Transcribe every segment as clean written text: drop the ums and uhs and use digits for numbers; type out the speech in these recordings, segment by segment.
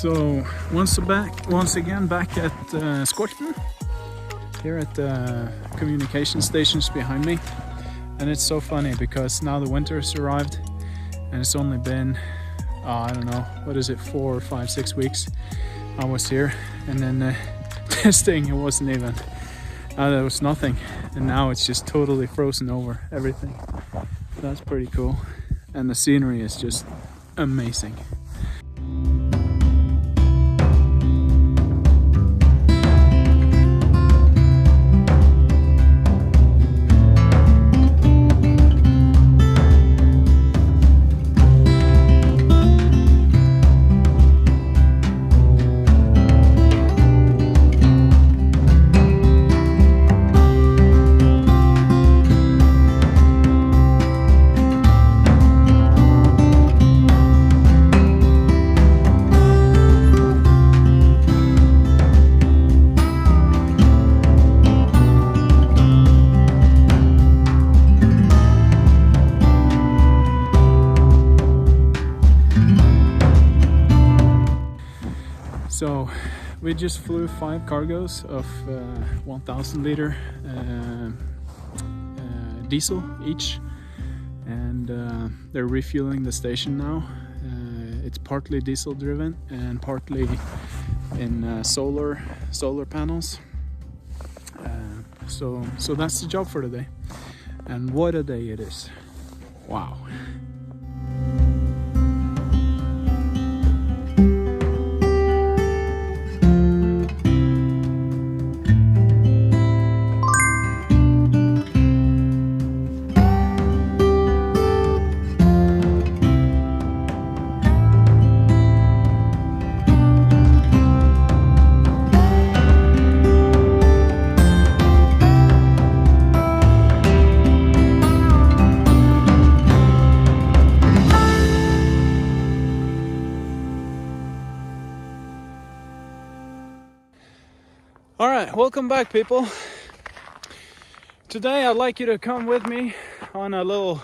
So once again back at Skolten, here at the communication stations behind me, and it's so funny because now the winter has arrived and it's only been I don't know, what is it, 4, 5, 6 weeks I was here, and then this thing, it wasn't even there was nothing, and now it's just totally frozen over everything. That's pretty cool, and the scenery is just amazing. So we just flew 5 cargos of 1,000 liter diesel each, and they're refueling the station now. It's partly diesel driven and partly in solar panels. So that's the job for today, and what a day it is! Wow. Alright, welcome back, people. Today I'd like you to come with me on a little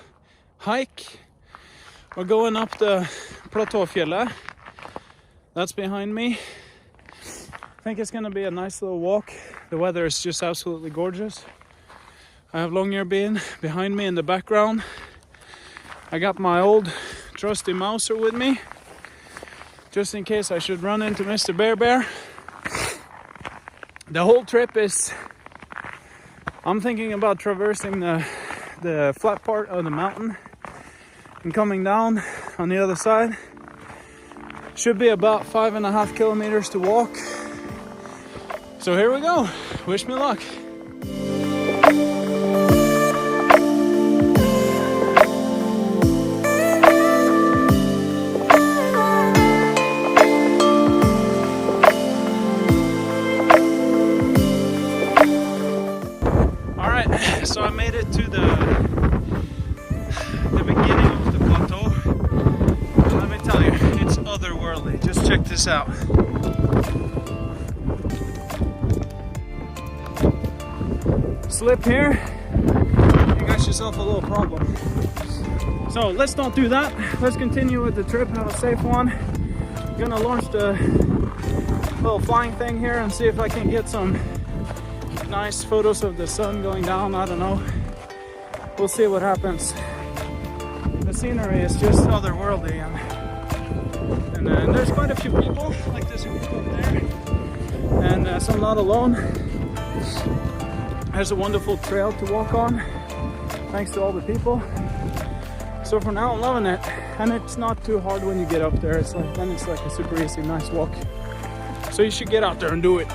hike. We're going up the platåfjellet. That's behind me. I think it's gonna be a nice little walk. The weather is just absolutely gorgeous. I have Longyearbyen behind me in the background. I got my old trusty Mauser with me, just in case I should run into Mr. Bear. The whole trip is, I'm thinking about traversing the flat part of the mountain and coming down on the other side. Should be about 5.5 kilometers to walk. So here we go. Wish me luck. So I made it to the beginning of the plateau. Let me tell you, it's otherworldly. Just check this out. Slip here, you got yourself a little problem. So let's not do that. Let's continue with the trip, have a safe one. I'm gonna launch the little flying thing here and see if I can get some nice photos of the sun going down. I don't know, we'll see what happens. The scenery is just otherworldly, and there's quite a few people, like this group up there, and so I'm not alone. There's a wonderful trail to walk on, thanks to all the people. So for now I'm loving it, and it's not too hard when you get up there. It's like a super easy, nice walk. So you should get out there and do it.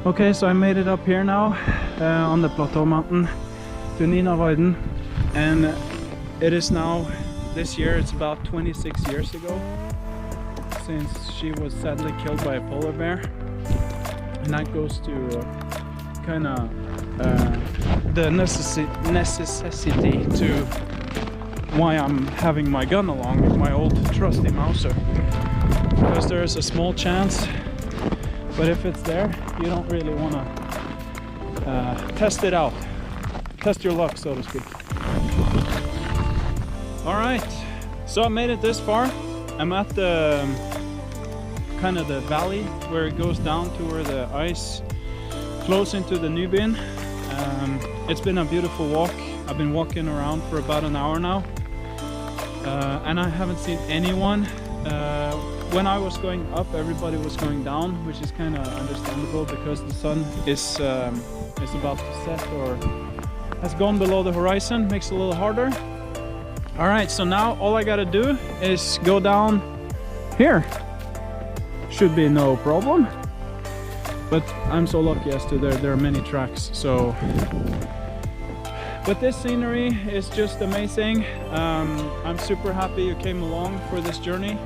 Okay, so I made it up here now on the plateau mountain to Ninavarden, and it is now, this year, it's about 26 years ago since she was sadly killed by a polar bear, and that goes to kind of the necessity to why I'm having my gun along with my old trusty Mauser, because there is a small chance, but if it's there, you don't really want to test it out, test your luck, so to speak. All right, so I made it this far. I'm at the kind of the valley where it goes down to where the ice flows into the Nybyen. It's been a beautiful walk. I've been walking around for about an hour now, and I haven't seen anyone. When I was going up, everybody was going down, which is kind of understandable because the sun is about to set or has gone below the horizon. Makes it a little harder. All right, so now all I gotta do is go down here. Should be no problem. But I'm so lucky as to there are many tracks, so. But this scenery is just amazing. I'm super happy you came along for this journey.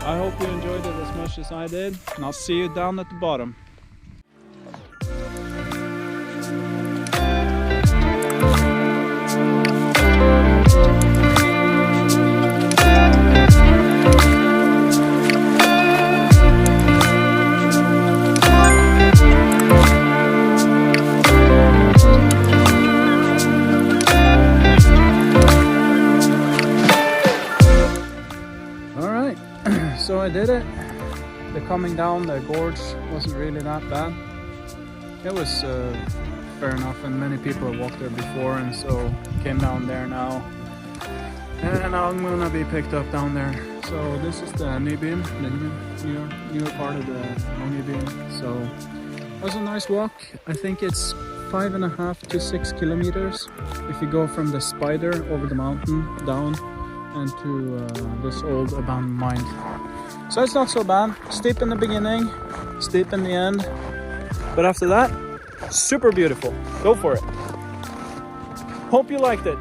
I hope you enjoyed it as much as I did, and I'll see you down at the bottom. So I did it. The coming down the gorge wasn't really that bad. It was fair enough, and many people have walked there before, and so came down there now. And I'm gonna be picked up down there. So this is the Nybyen, the newer part of the Nybyen. So it was a nice walk. I think it's 5.5 to 6 kilometers if you go from the Spider over the mountain down and to this old abandoned mine. So it's not so bad. Steep in the beginning, steep in the end, but after that, super beautiful. Go for it. Hope you liked it.